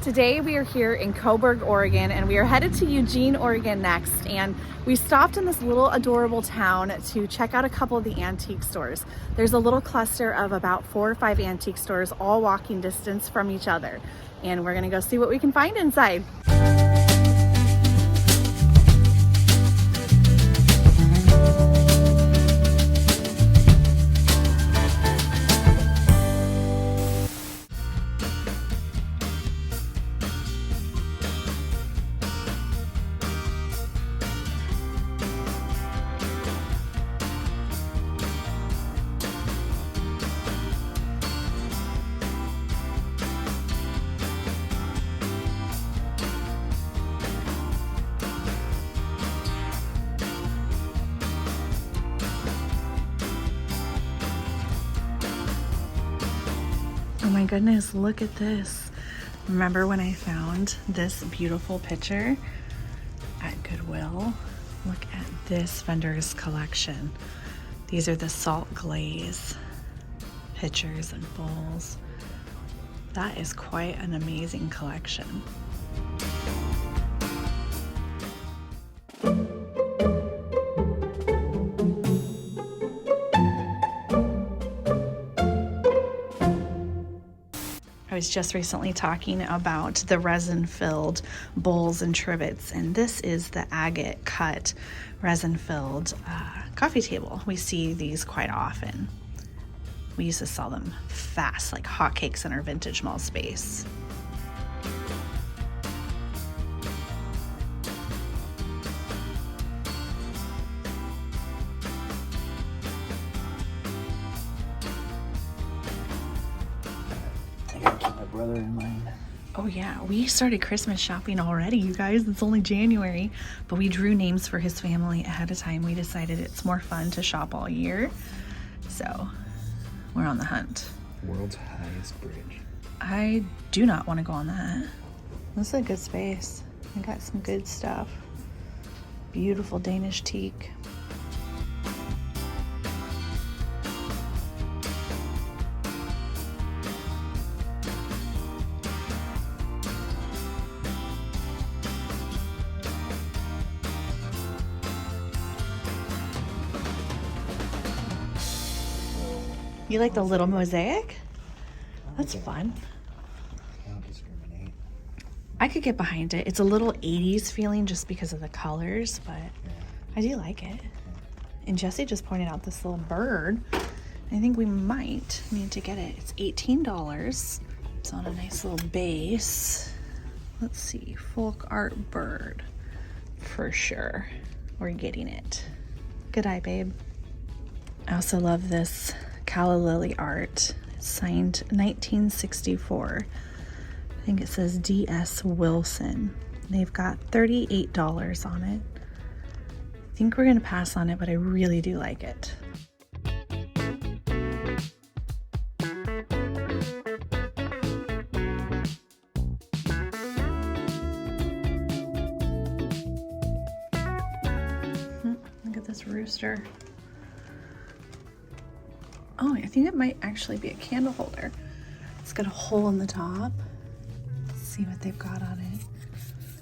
Today we are here in Coburg, Oregon, and we are headed to Eugene, Oregon next. And we stopped in this little adorable town to check out a couple of the antique stores. There's a little cluster of about 4 or 5 antique stores, all walking distance from each other. And we're gonna go see what we can find inside. Oh my goodness, look at this. Remember when I found this beautiful picture at Goodwill? Look at this vendor's collection. These are the salt glaze pitchers and bowls. That is quite an amazing collection. I was just recently talking about the resin-filled bowls and trivets, and this is the agate cut resin-filled coffee table. We see these quite often. We used to sell them fast, like hotcakes in our vintage mall space. Brother in mind. Oh yeah, we started Christmas shopping already, you guys. It's only January, but we drew names for his family ahead of time. We decided it's more fun to shop all year, so we're on the hunt. World's highest bridge. I do not want to go on that. This is a good space. I got some good stuff. Beautiful Danish teak. You like the little mosaic? That's fun. I don't discriminate. I could get behind it. It's a little 80s feeling just because of the colors, but I do like it. And Jesse just pointed out this little bird. I think we might need to get it. It's $18. It's on a nice little base. Let's see, folk art bird. For sure, we're getting it. Good eye, babe. I also love this calla lily art. It's signed 1964. I think it says D.S. Wilson. They've got $38 on it. I think we're gonna pass on it, but I really do like it. Look at this rooster. Oh, I think it might actually be a candle holder. It's got a hole in the top. Let's see what they've got on it.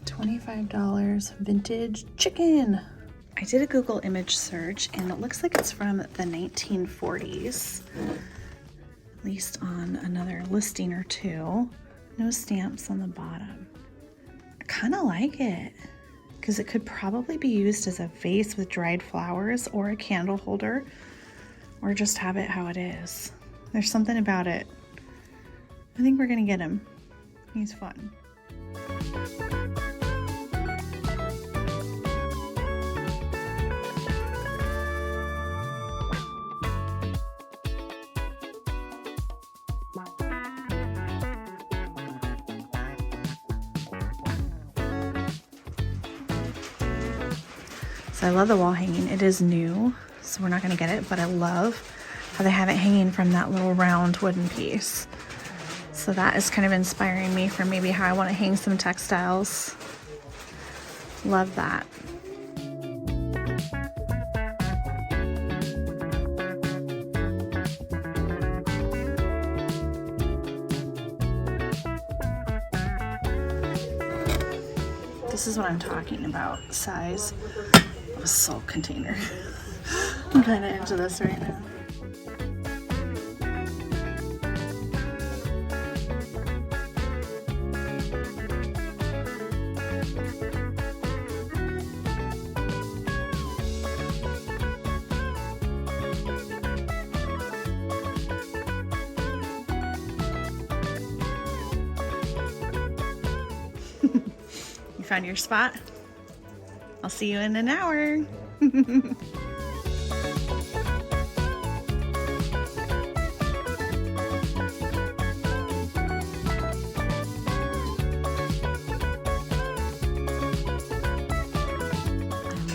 $25, vintage chicken. I did a Google image search and it looks like it's from the 1940s, at least on another listing or two. No stamps on the bottom. I kind of like it because it could probably be used as a vase with dried flowers or a candle holder, or just have it how it is. There's something about it. I think we're gonna get him. He's fun. So I love the wall hanging. It is new, so we're not gonna get it, but I love how they have it hanging from that little round wooden piece. So that is kind of inspiring me for maybe how I want to hang some textiles. Love that. This is what I'm talking about, size of a salt container. I'm kind of into this right now. You found your spot? I'll see you in an hour. I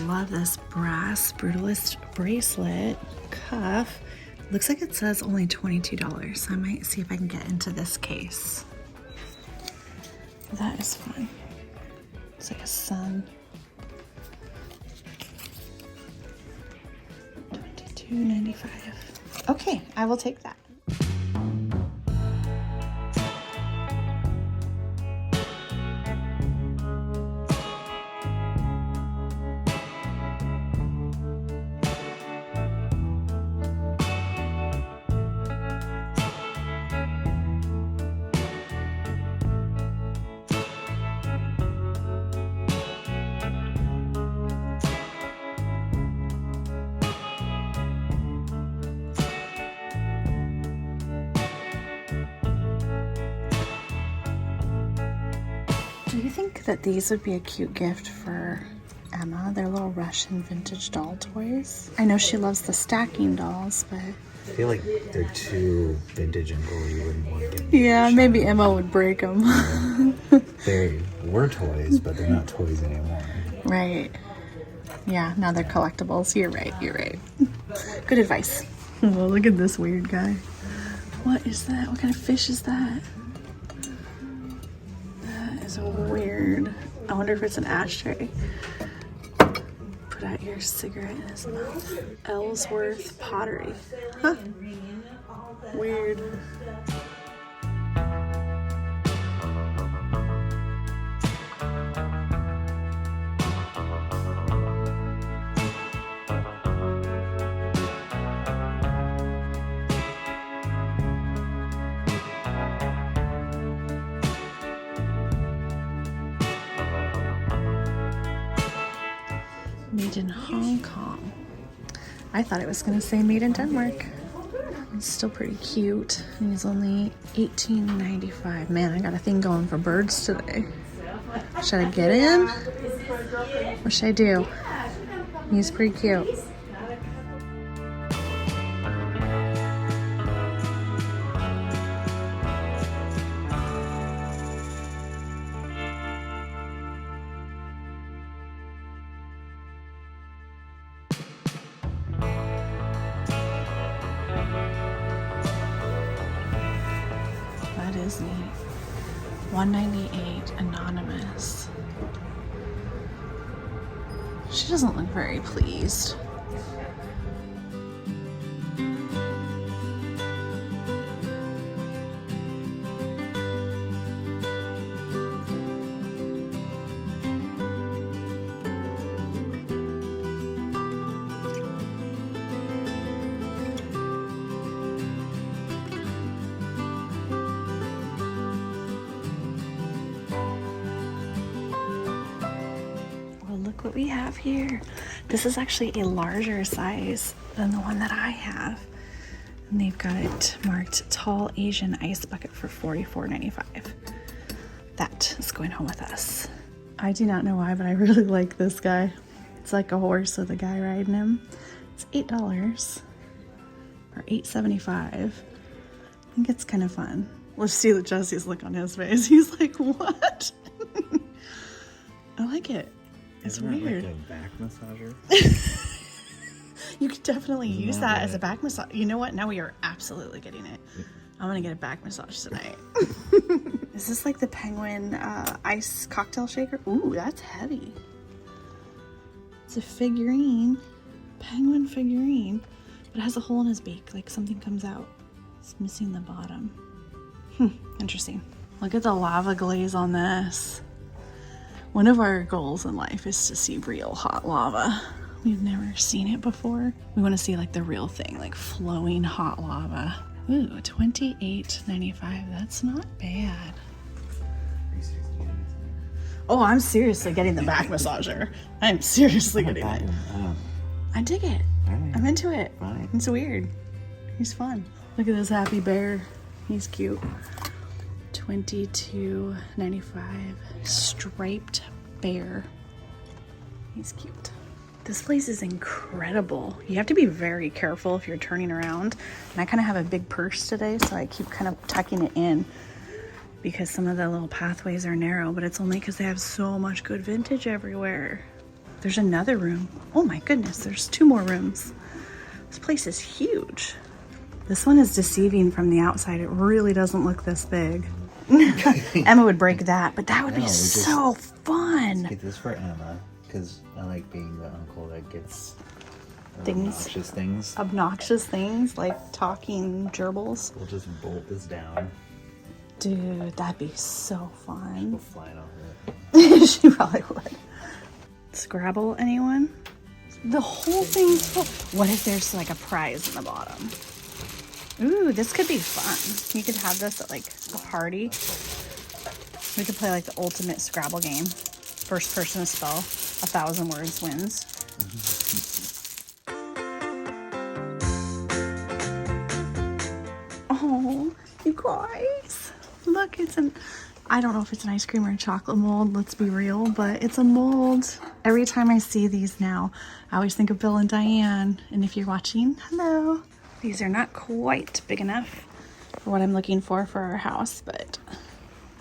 love this brass Brutalist bracelet cuff. Looks like it says only $22, so I might see if I can get into this case. That is fun. It's like a sun. $22.95. Okay, I will take that. Do you think that these would be a cute gift for Emma? They're little Russian vintage doll toys. I know she loves the stacking dolls, but... I feel like they're too vintage and gold. You wouldn't want to get them. Yeah, maybe Emma would break them. They were toys, but they're not toys anymore. Right. Yeah, now they're collectibles. You're right, you're right. Good advice. Well, look at this weird guy. What is that? What kind of fish is that? That is weird. I wonder if it's an ashtray. Put out your cigarette in his mouth. Ellsworth pottery. Huh. Weird. Made in Hong Kong. I thought it was going to say made in Denmark. It's still pretty cute. And he's only $18.95. Man, I got a thing going for birds today. Should I get him? What should I do? He's pretty cute. That is neat. $198 anonymous. She doesn't look very pleased. What we have here. This is actually a larger size than the one that I have. And they've got it marked tall Asian ice bucket for $44.95. That is going home with us. I do not know why, but I really like this guy. It's like a horse with a guy riding him. It's $8 or $8.75. I think it's kind of fun. Let's see Jesse's look on his face. He's like, what? I like it. It's weird. Like a back massager? You could definitely use that as a back massage. You know what? Now we are absolutely getting it. I'm gonna get a back massage tonight. Is this like the penguin ice cocktail shaker? Ooh, that's heavy. It's a figurine, penguin figurine, but it has a hole in his beak, like something comes out. It's missing the bottom. Interesting. Look at the lava glaze on this. One of our goals in life is to see real hot lava. We've never seen it before. We want to see like the real thing, like flowing hot lava. Ooh, $28.95. That's not bad. Oh, I'm seriously getting the back massager. I'm seriously getting it. I dig it. Right. I'm into it. Fine. It's weird. He's fun. Look at this happy bear. He's cute. $22.95. Striped bear. He's cute. This place is incredible. You have to be very careful if you're turning around. And I kind of have a big purse today, so I keep kind of tucking it in because some of the little pathways are narrow, but it's only because they have so much good vintage everywhere. There's another room. Oh my goodness, there's 2 more rooms. This place is huge. This one is deceiving from the outside. It really doesn't look this big. Emma would break that, but that would be so fun. Let's get this for Emma, because I like being the uncle that gets Obnoxious things like talking gerbils. We'll just bolt this down. Dude, that'd be so fun. Go flying off of it. She probably would. Scrabble, anyone? The whole thing's full. What if there's like a prize in the bottom? Ooh, this could be fun. You could have this at like a party. We could play like the ultimate Scrabble game. First person to spell 1,000 words wins. Oh, you guys. Look, I don't know if it's an ice cream or a chocolate mold, let's be real, but it's a mold. Every time I see these now, I always think of Bill and Diane. And if you're watching, hello. These are not quite big enough for what I'm looking for our house, but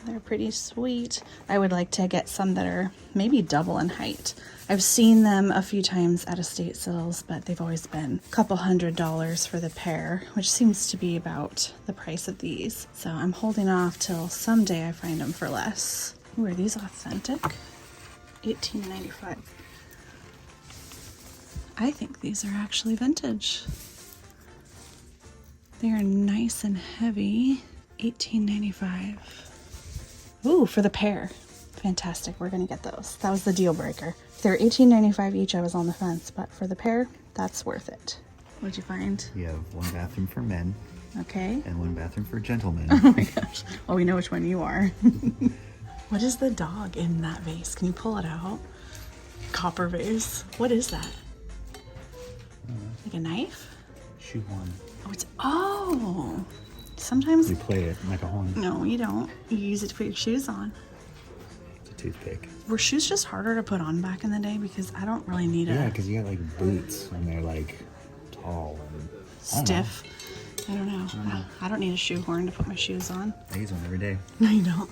they're pretty sweet. I would like to get some that are maybe double in height. I've seen them a few times at estate sales, but they've always been a couple $100s for the pair, which seems to be about the price of these. So I'm holding off till someday I find them for less. Ooh, are these authentic? $18.95. I think these are actually vintage. They are nice and heavy. $18.95. Ooh, for the pair. Fantastic. We're going to get those. That was the deal breaker. If they're $18.95 each, I was on the fence. But for the pair, that's worth it. What'd you find? You have 1 bathroom for men. Okay. And 1 bathroom for gentlemen. Oh my gosh. Well, we know which one you are. What is the dog in that vase? Can you pull it out? Copper vase. What is that? Like a knife? Shoe horn. Oh, sometimes We play it like a horn. no, you don't. You use it to put your shoes on. It's a toothpick. Were shoes just harder to put on back in the day? Because I don't really need Yeah, a because you got like boots and they're like tall and stiff. I don't know. I don't need a shoe horn to put my shoes on. I use one every day. No, you don't.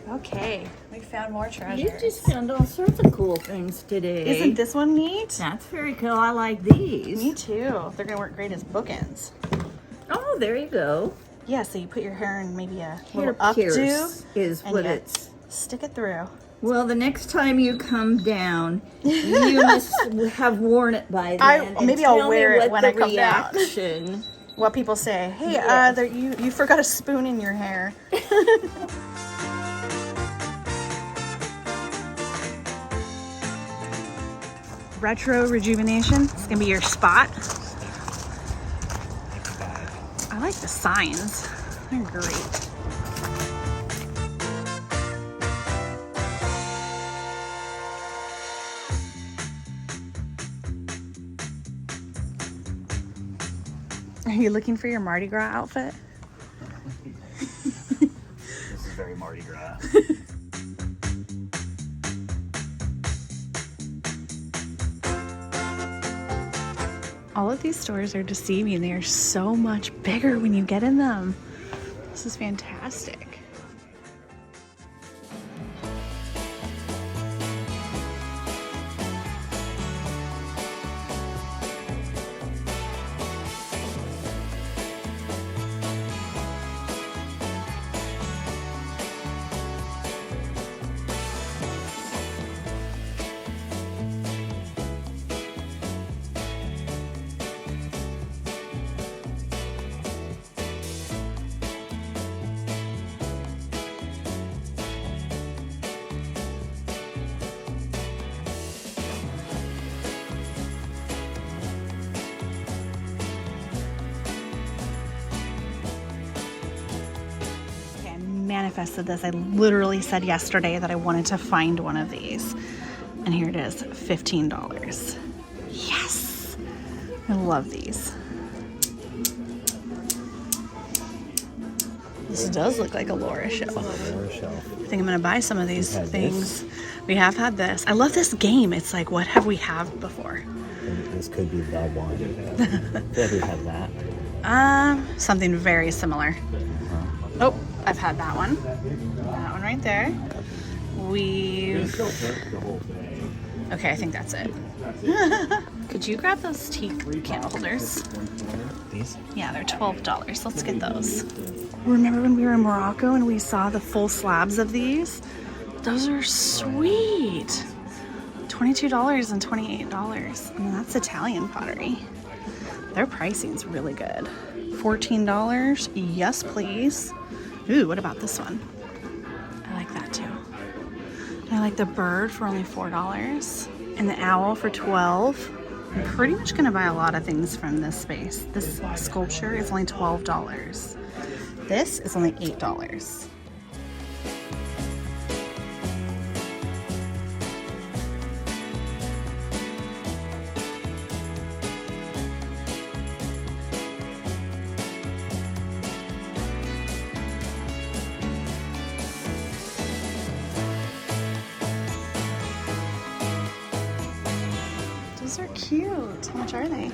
Okay, we found more You treasures. just found all sorts of cool things today. Isn't this one neat? That's very cool. I like these. Me too. They're gonna work great as bookends. Oh, there you go. Yeah, so you put your hair in maybe a Hair little updo pierce is and what you it's. stick it through. Well, the next time you come down, you must have worn it by then. and maybe I'll tell wear me it what when the I come down. reaction. What people say, hey, Yes. you forgot a spoon in your hair. Retro rejuvenation. It's gonna be your spot. I like the signs. They're great. Are you looking for your Mardi Gras outfit? This is very Mardi Gras. All of these stores are deceiving. They are so much bigger when you get in them. This is fantastic. manifested this. I literally said yesterday that I wanted to find one of these. And here it is, $15. Yes! I love these. This does look like a Laura shelf. Laura shelf. I think I'm gonna buy some of these things. This. We have had this. I love this game. It's like, what have we had before? This could be the one. Yeah, we have that. Something very similar. Oh, I've had that one. That one right there. We've... Okay, I think that's it. Could you grab those tea candle holders? These? Yeah, they're $12. Let's get those. Remember when we were in Morocco and we saw the full slabs of these? Those are sweet. $22 and $28. I mean, that's Italian pottery. Their pricing's really good. $14. Yes, please. Ooh, what about this one? I like that too. I like the bird for only $4 and the owl for $12. I'm pretty much gonna buy a lot of things from this space. This sculpture is only $12. This is only $8. Those are cute. How much are they?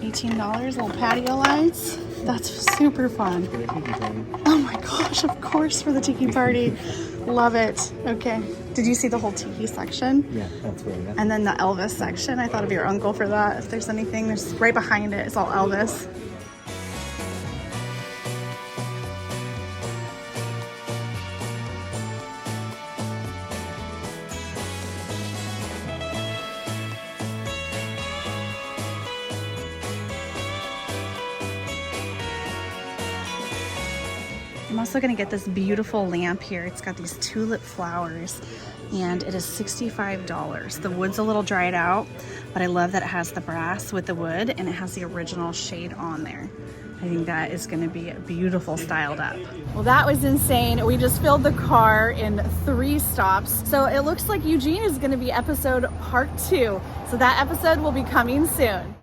$18, little patio lights. That's super fun. Oh my gosh, of course, for the tiki party. Love it. Okay. Did you see the whole tiki section? Yeah, that's where And then the Elvis section. I thought of your uncle for that. If there's anything, there's right behind it. It's all Elvis. I'm also gonna get this beautiful lamp here. It's got these tulip flowers and it is $65. The wood's a little dried out, but I love that it has the brass with the wood and it has the original shade on there. I think that is gonna be beautiful styled up. Well, that was insane. We just filled the car in 3 stops. So it looks like Eugene is gonna be episode part 2. So that episode will be coming soon.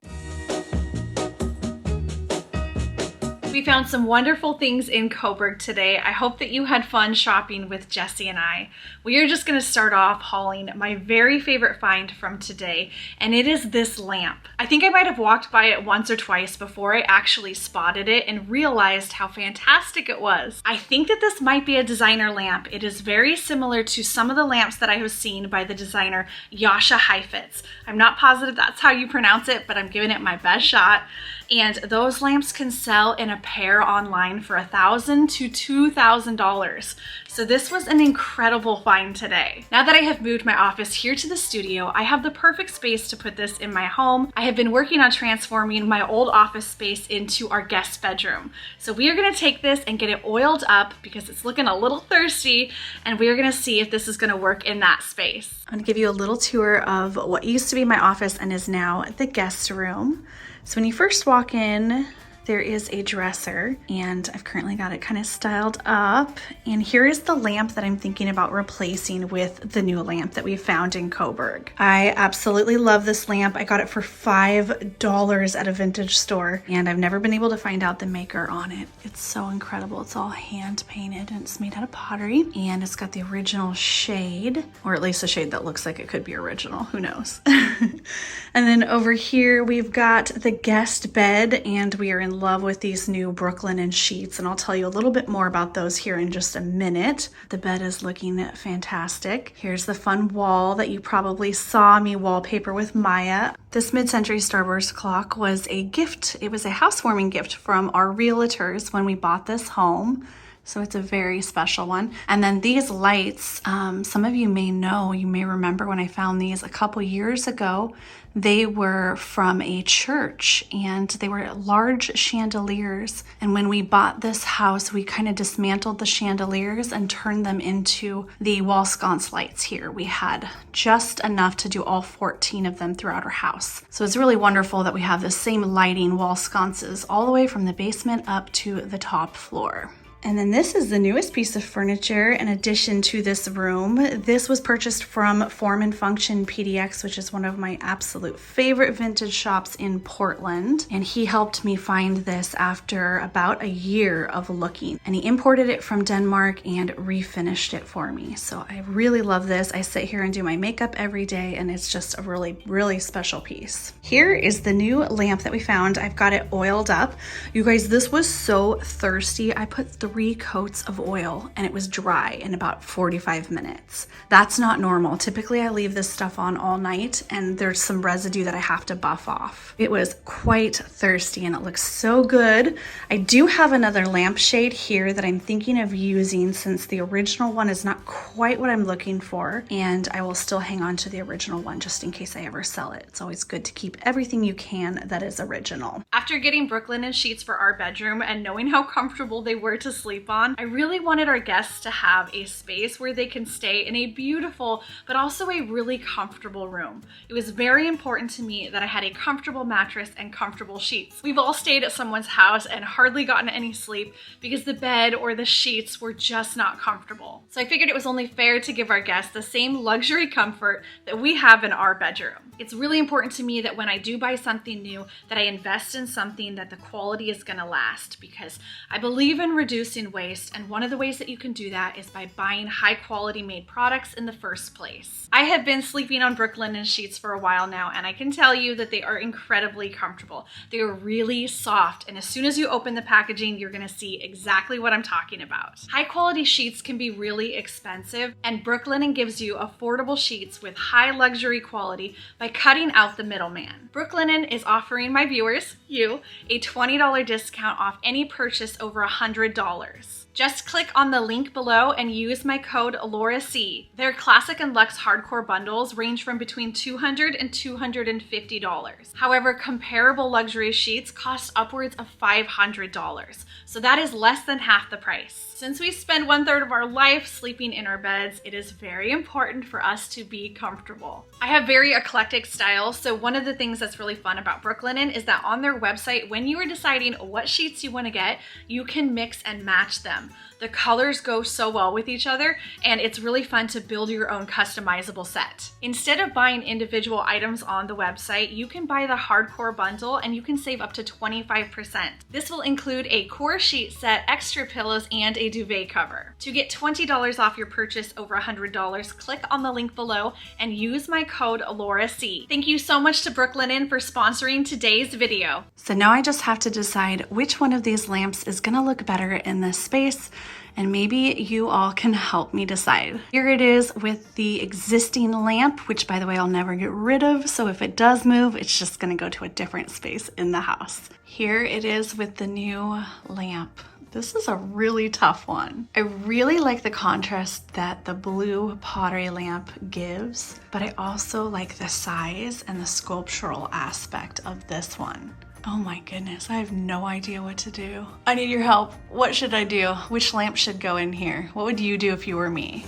We found some wonderful things in Coburg today. I hope that you had fun shopping with Jesse and I. We are just gonna start off hauling my very favorite find from today, and it is this lamp. I think I might have walked by it once or twice before I actually spotted it and realized how fantastic it was. I think that this might be a designer lamp. It is very similar to some of the lamps that I have seen by the designer Jascha Heifetz. I'm not positive that's how you pronounce it, but I'm giving it my best shot. And those lamps can sell in a pair online for $1,000 to $2,000. So this was an incredible find today. Now that I have moved my office here to the studio, I have the perfect space to put this in my home. I have been working on transforming my old office space into our guest bedroom. So we are gonna take this and get it oiled up because it's looking a little thirsty, and we are gonna see if this is gonna work in that space. I'm gonna give you a little tour of what used to be my office and is now the guest room. So when you first walk in, there is a dresser, and I've currently got it kind of styled up. And here is the lamp that I'm thinking about replacing with the new lamp that we found in Coburg. I absolutely love this lamp. I got it for $5 at a vintage store, and I've never been able to find out the maker on it. It's so incredible. It's all hand painted and it's made out of pottery, and it's got the original shade, or at least a shade that looks like it could be original. Who knows? And then over here we've got the guest bed, and we are in love with these new Brooklyn and sheets, and I'll tell you a little bit more about those here in just a minute. The bed is looking fantastic. Here's the fun wall that you probably saw me wallpaper with Maya. This mid-century Starburst clock was a gift. It was a housewarming gift from our realtors when we bought this home. So it's a very special one. And then these lights, some of you may know, you may remember when I found these a couple years ago. They were from a church, and they were large chandeliers. And when we bought this house, we kind of dismantled the chandeliers and turned them into the wall sconce lights here. We had just enough to do all 14 of them throughout our house. So it's really wonderful that we have the same lighting wall sconces all the way from the basement up to the top floor. And then this is the newest piece of furniture in addition to this room. This was purchased from Form and Function PDX, which is one of my absolute favorite vintage shops in Portland. And he helped me find this after about a year of looking. And he imported it from Denmark and refinished it for me. So I really love this. I sit here and do my makeup every day, and it's just a really, really special piece. Here is the new lamp that we found. I've got it oiled up. You guys, this was so thirsty. I put 3 coats of oil and it was dry in about 45 minutes. That's not normal. Typically I leave this stuff on all night and there's some residue that I have to buff off. It was quite thirsty and it looks so good. I do have another lampshade here that I'm thinking of using since the original one is not quite what I'm looking for, and I will still hang on to the original one just in case I ever sell it. It's always good to keep everything you can that is original. After getting Brooklinen sheets for our bedroom and knowing how comfortable they were to sleep on, I really wanted our guests to have a space where they can stay in a beautiful but also a really comfortable room. It was very important to me that I had a comfortable mattress and comfortable sheets. We've all stayed at someone's house and hardly gotten any sleep because the bed or the sheets were just not comfortable. So I figured it was only fair to give our guests the same luxury comfort that we have in our bedroom. It's really important to me that when I do buy something new, that I invest in something that the quality is gonna last, because I believe in reducing waste, and one of the ways that you can do that is by buying high quality made products in the first place. I have been sleeping on Brooklinen sheets for a while now, and I can tell you that they are incredibly comfortable. They are really soft, and as soon as you open the packaging, you're gonna see exactly what I'm talking about. High quality sheets can be really expensive, and Brooklinen gives you affordable sheets with high luxury quality by cutting out the middleman. Brooklinen is offering my viewers, you, a $20 discount off any purchase over $100. Just click on the link below and use my code LauraC. Their classic and luxe hardcore bundles range from between $200 and $250. However, comparable luxury sheets cost upwards of $500. So that is less than half the price. Since we spend 1/3 of our life sleeping in our beds, it is very important for us to be comfortable. I have very eclectic styles, so one of the things that's really fun about Brooklinen is that on their website, when you are deciding what sheets you want to get, you can mix and match them. The colors go so well with each other, and it's really fun to build your own customizable set. Instead of buying individual items on the website, you can buy the hardcore bundle and you can save up to 25%. This will include a core sheet set, extra pillows, and a duvet cover. To get $20 off your purchase over $100, click on the link below and use my code LauraC. Thank you so much to Brooklinen for sponsoring today's video. So now I just have to decide which one of these lamps is gonna look better in this space, and maybe you all can help me decide. Here it is with the existing lamp, which by the way, I'll never get rid of. So if it does move, it's just gonna go to a different space in the house. Here it is with the new lamp. This is a really tough one. I really like the contrast that the blue pottery lamp gives, but I also like the size and the sculptural aspect of this one. Oh my goodness, I have no idea what to do. I need your help. What should I do? Which lamp should go in here? What would you do if you were me?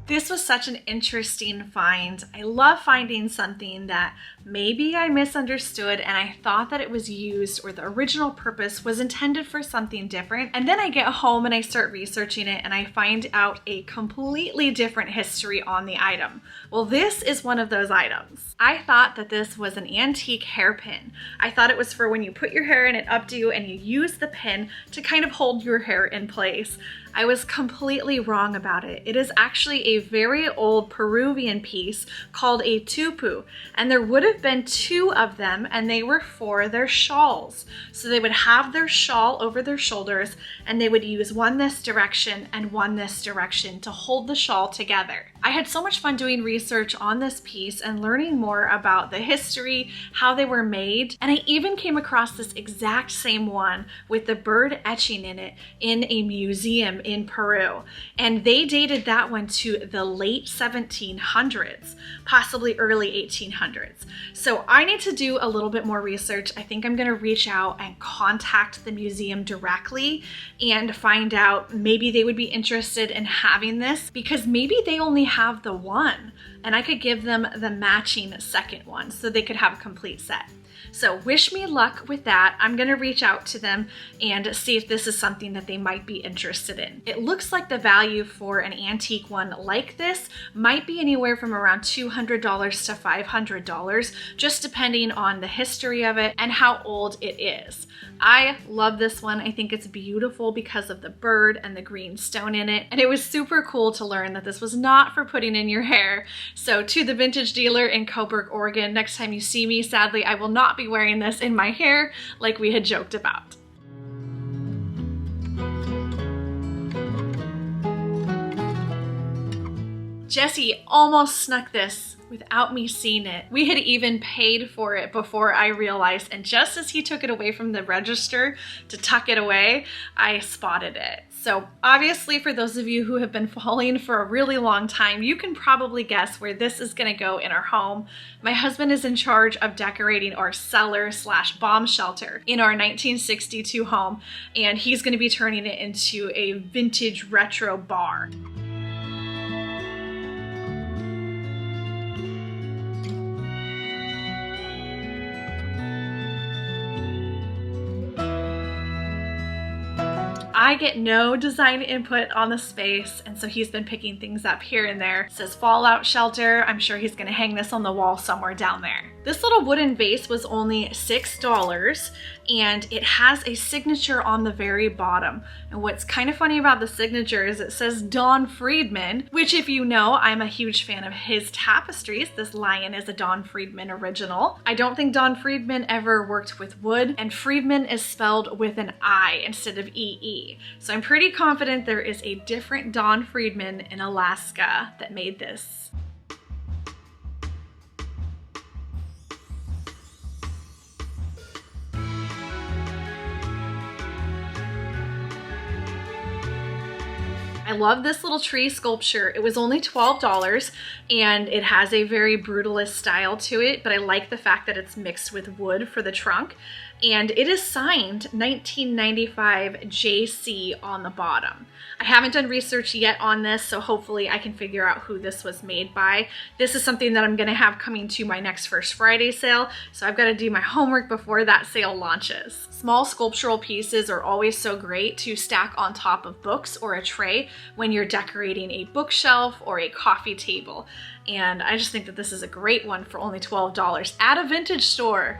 This was such an interesting find. I love finding something that maybe I misunderstood and I thought that it was used or the original purpose was intended for something different. And then I get home and I start researching it and I find out a completely different history on the item. Well, this is one of those items. I thought that this was an antique hairpin. I thought it was for when you put your hair in an updo and you use the pin to kind of hold your hair in place. I was completely wrong about it. It is actually a very old Peruvian piece called a tupu, and there would have been 2 of them, and they were for their shawls. So they would have their shawl over their shoulders, and they would use one this direction and one this direction to hold the shawl together. I had so much fun doing research on this piece and learning more about the history, how they were made, and I even came across this exact same one with the bird etching in it in a museum in Peru. And they dated that one to the late 1700s, possibly early 1800s. So I need to do a little bit more research. I think I'm gonna reach out and contact the museum directly and find out maybe they would be interested in having this, because maybe they only have the one and I could give them the matching second one so they could have a complete set. So wish me luck with that. I'm gonna reach out to them and see if this is something that they might be interested in. It looks like the value for an antique one like this might be anywhere from around $200 to $500, just depending on the history of it and how old it is. I love this one. I think it's beautiful because of the bird and the green stone in it. And it was super cool to learn that this was not for putting in your hair. So to the vintage dealer in Coburg, Oregon, next time you see me, sadly, I will not be wearing this in my hair like we had joked about. Jesse almost snuck this without me seeing it. We had even paid for it before I realized, and just as he took it away from the register to tuck it away, I spotted it. So obviously, for those of you who have been following for a really long time, you can probably guess where this is gonna go in our home. My husband is in charge of decorating our cellar/bomb shelter in our 1962 home, and he's gonna be turning it into a vintage retro bar. I get no design input on the space, and so he's been picking things up here and there. It says fallout shelter. I'm sure he's gonna hang this on the wall somewhere down there. This little wooden vase was only $6, and it has a signature on the very bottom. And what's kind of funny about the signature is it says Don Friedman, which, if you know, I'm a huge fan of his tapestries. This lion is a Don Friedman original. I don't think Don Friedman ever worked with wood, and Friedman is spelled with an I instead of EE. So I'm pretty confident there is a different Don Friedman in Alaska that made this. I love this little tree sculpture. It was only $12, and it has a very brutalist style to it, but I like the fact that it's mixed with wood for the trunk. And it is signed 1995 JC on the bottom. I haven't done research yet on this, so hopefully I can figure out who this was made by. This is something that I'm gonna have coming to my next First Friday sale, so I've gotta do my homework before that sale launches. Small sculptural pieces are always so great to stack on top of books or a tray when you're decorating a bookshelf or a coffee table. And I just think that this is a great one for only $12 at a vintage store.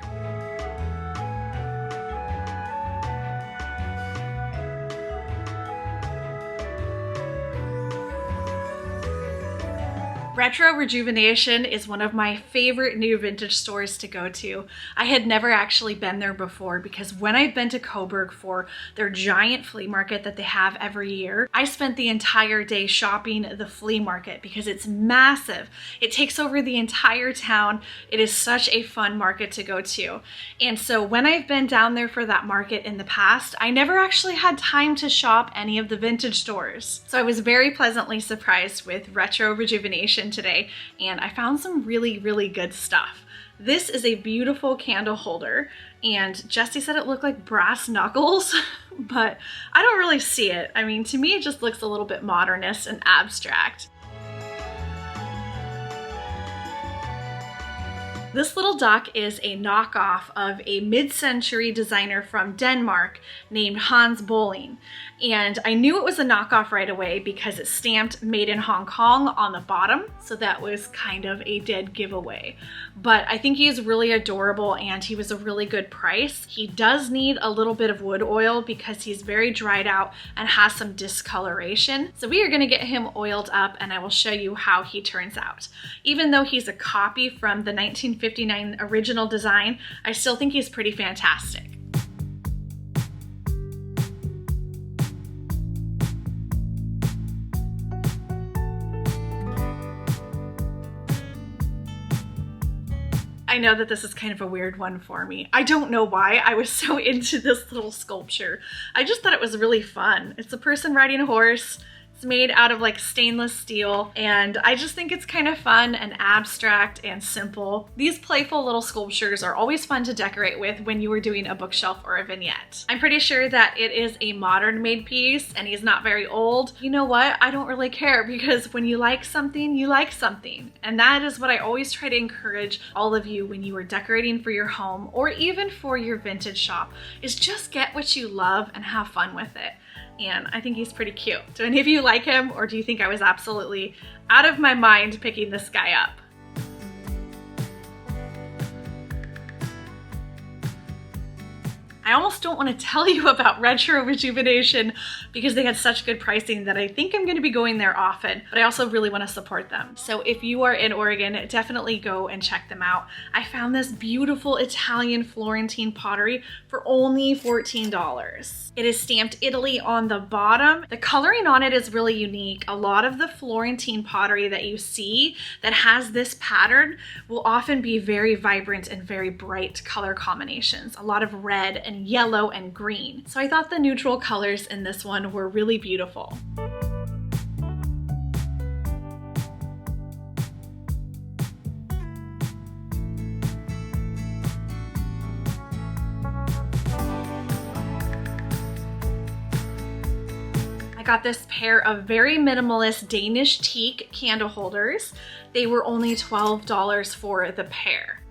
Retro Rejuvenation is one of my favorite new vintage stores to go to. I had never actually been there before because when I've been to Coburg for their giant flea market that they have every year, I spent the entire day shopping the flea market because it's massive. It takes over the entire town. It is such a fun market to go to. And so when I've been down there for that market in the past, I never actually had time to shop any of the vintage stores. So I was very pleasantly surprised with Retro Rejuvenation today, and I found some really, really good stuff. This is a beautiful candle holder, and Jesse said it looked like brass knuckles, but I don't really see it. I mean, to me, it just looks a little bit modernist and abstract. This little duck is a knockoff of a mid-century designer from Denmark named Hans Bolling. And I knew it was a knockoff right away because it's stamped made in Hong Kong on the bottom. So that was kind of a dead giveaway. But I think he's really adorable and he was a really good price. He does need a little bit of wood oil because he's very dried out and has some discoloration. So we are gonna get him oiled up and I will show you how he turns out. Even though he's a copy from the 1959 original design, I still think he's pretty fantastic. I know that this is kind of a weird one for me. I don't know why I was so into this little sculpture. I just thought it was really fun. It's a person riding a horse. It's made out of like stainless steel, and I just think it's kind of fun and abstract and simple. These playful little sculptures are always fun to decorate with when you are doing a bookshelf or a vignette. I'm pretty sure that it is a modern made piece and he's not very old. You know what? I don't really care because when you like something, you like something. And that is what I always try to encourage all of you when you are decorating for your home or even for your vintage shop, is just get what you love and have fun with it. And I think he's pretty cute. Do any of you like him, or do you think I was absolutely out of my mind picking this guy up? I almost don't want to tell you about Retro Rejuvenation because they had such good pricing that I think I'm going to be going there often, but I also really want to support them. So if you are in Oregon, definitely go and check them out. I found this beautiful Italian Florentine pottery for only $14. It is stamped Italy on the bottom. The coloring on it is really unique. A lot of the Florentine pottery that you see that has this pattern will often be very vibrant and very bright color combinations. A lot of red and yellow and green. So I thought the neutral colors in this one were really beautiful. I got this pair of very minimalist Danish teak candle holders. They were only $12 for the pair.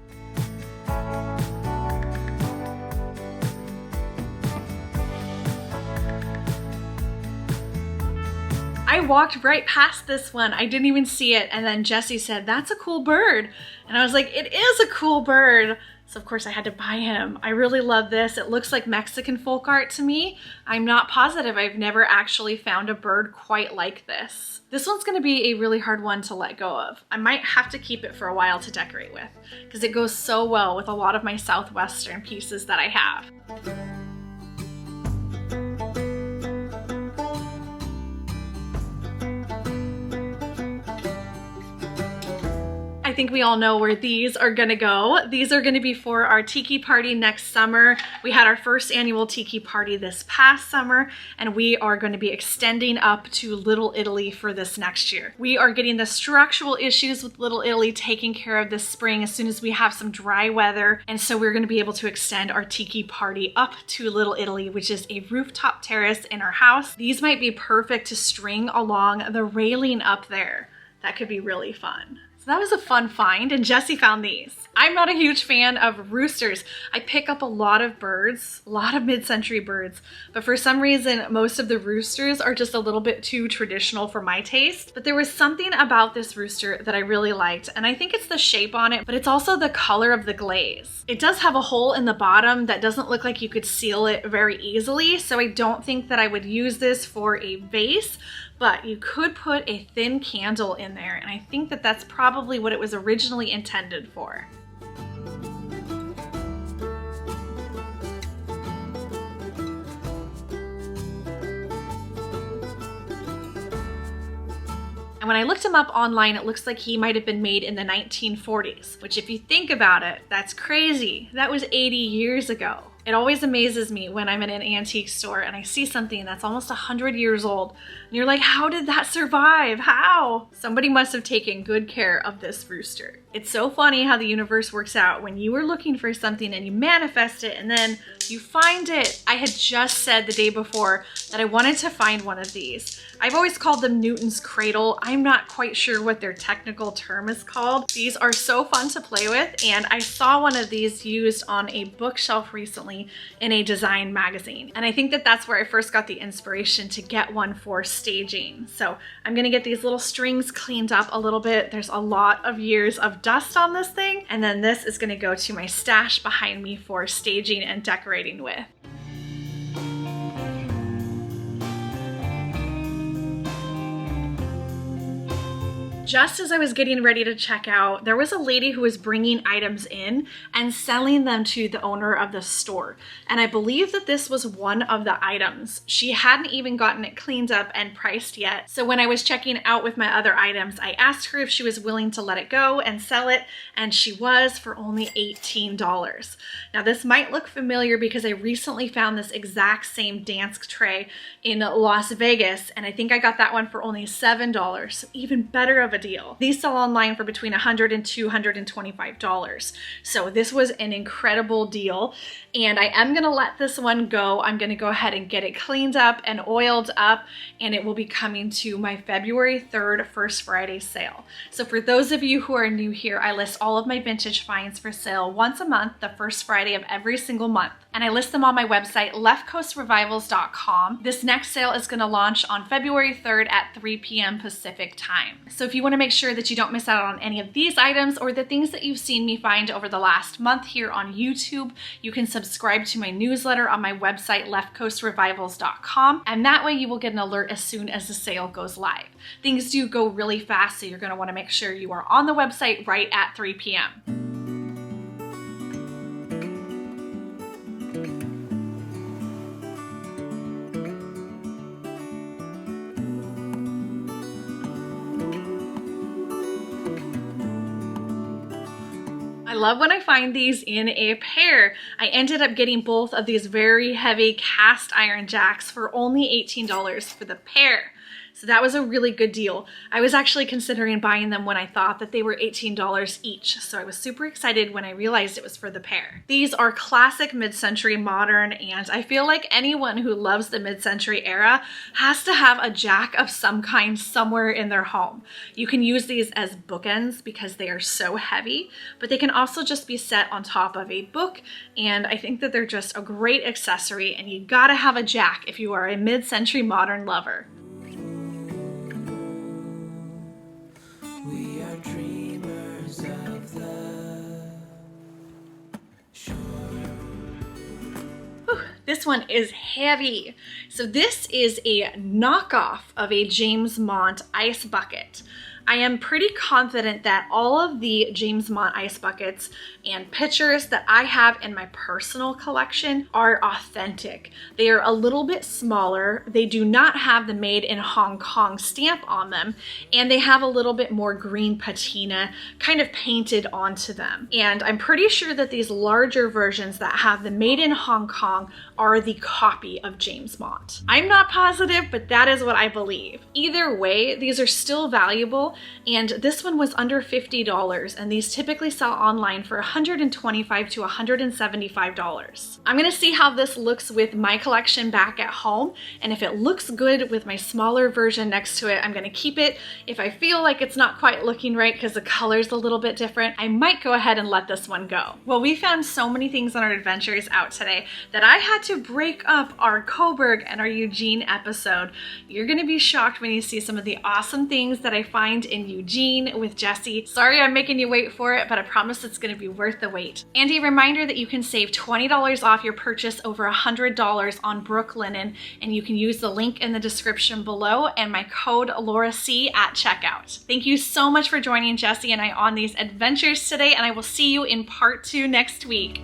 I walked right past this one. I didn't even see it. And then Jesse said, "That's a cool bird." And I was like, "It is a cool bird." So of course I had to buy him. I really love this. It looks like Mexican folk art to me. I'm not positive. I've never actually found a bird quite like this. This one's gonna be a really hard one to let go of. I might have to keep it for a while to decorate with because it goes so well with a lot of my Southwestern pieces that I have. I think we all know where these are gonna go. These are gonna be for our tiki party next summer. We had our first annual tiki party this past summer, and we are gonna be extending up to Little Italy for this next year. We are getting the structural issues with Little Italy taken care of this spring as soon as we have some dry weather. And so we're gonna be able to extend our tiki party up to Little Italy, which is a rooftop terrace in our house. These might be perfect to string along the railing up there. That could be really fun. So that was a fun find, and Jesse found these. I'm not a huge fan of roosters. I pick up a lot of birds, a lot of mid-century birds, but for some reason, most of the roosters are just a little bit too traditional for my taste. But there was something about this rooster that I really liked, and I think it's the shape on it, but it's also the color of the glaze. It does have a hole in the bottom that doesn't look like you could seal it very easily, so I don't think that I would use this for a vase, but you could put a thin candle in there, and I think that that's probably what it was originally intended for. And when I looked him up online, it looks like he might have been made in the 1940s, which if you think about it, that's crazy. That was 80 years ago. It always amazes me when I'm in an antique store and I see something that's almost 100 years old. And you're like, how did that survive? How? Somebody must have taken good care of this rooster. It's so funny how the universe works out when you were looking for something and you manifest it and then you find it. I had just said the day before that I wanted to find one of these. I've always called them Newton's Cradle. I'm not quite sure what their technical term is called. These are so fun to play with, and I saw one of these used on a bookshelf recently in a design magazine. And I think that that's where I first got the inspiration to get one for staging. So I'm gonna get these little strings cleaned up a little bit. There's a lot of years of dust on this thing, and then this is gonna go to my stash behind me for staging and decorating with. Just as I was getting ready to check out, there was a lady who was bringing items in and selling them to the owner of the store. And I believe that this was one of the items. She hadn't even gotten it cleaned up and priced yet. So when I was checking out with my other items, I asked her if she was willing to let it go and sell it, and she was, for only $18. Now this might look familiar because I recently found this exact same dance tray in Las Vegas, and I think I got that one for only $7, so even better of a deal. These sell online for between $100 and $225. So this was an incredible deal, and I am gonna let this one go. I'm gonna go ahead and get it cleaned up and oiled up, and it will be coming to my February 3rd First Friday sale. So for those of you who are new here, I list all of my vintage finds for sale once a month, the first Friday of every single month. And I list them on my website, leftcoastrevivals.com. This next sale is gonna launch on February 3rd at 3 p.m. Pacific time. So if you wanna make sure that you don't miss out on any of these items or the things that you've seen me find over the last month here on YouTube, you can subscribe to my newsletter on my website, leftcoastrevivals.com. And that way you will get an alert as soon as the sale goes live. Things do go really fast, so you're gonna wanna make sure you are on the website right at 3 p.m. I love when I find these in a pair. I ended up getting both of these very heavy cast iron jacks for only $18 for the pair. So that was a really good deal. I was actually considering buying them when I thought that they were $18 each. So I was super excited when I realized it was for the pair. These are classic mid-century modern, and I feel like anyone who loves the mid-century era has to have a jack of some kind somewhere in their home. You can use these as bookends because they are so heavy, but they can also just be set on top of a book, and I think that they're just a great accessory, and you gotta have a jack if you are a mid-century modern lover. We are dreamers of the shore. Whew, this one is heavy. So this is a knockoff of a James Mont ice bucket. I am pretty confident that all of the James Mont ice buckets and pitchers that I have in my personal collection are authentic. They are a little bit smaller. They do not have the made in Hong Kong stamp on them, and they have a little bit more green patina kind of painted onto them. And I'm pretty sure that these larger versions that have the made in Hong Kong are the copy of James Mont. I'm not positive, but that is what I believe. Either way, these are still valuable, and this one was under $50, and these typically sell online for $125 to $175. I'm gonna see how this looks with my collection back at home, and if it looks good with my smaller version next to it, I'm gonna keep it. If I feel like it's not quite looking right because the color's a little bit different, I might go ahead and let this one go. Well, we found so many things on our adventures out today that I had to break up our Coburg and our Eugene episode. You're gonna be shocked when you see some of the awesome things that I find in Eugene with Jessie. Sorry I'm making you wait for it, but I promise it's gonna be worth the wait. And a reminder that you can save $20 off your purchase over $100 on Brooklinen, and you can use the link in the description below and my code LauraC at checkout. Thank you so much for joining Jessie and I on these adventures today, and I will see you in part 2 next week.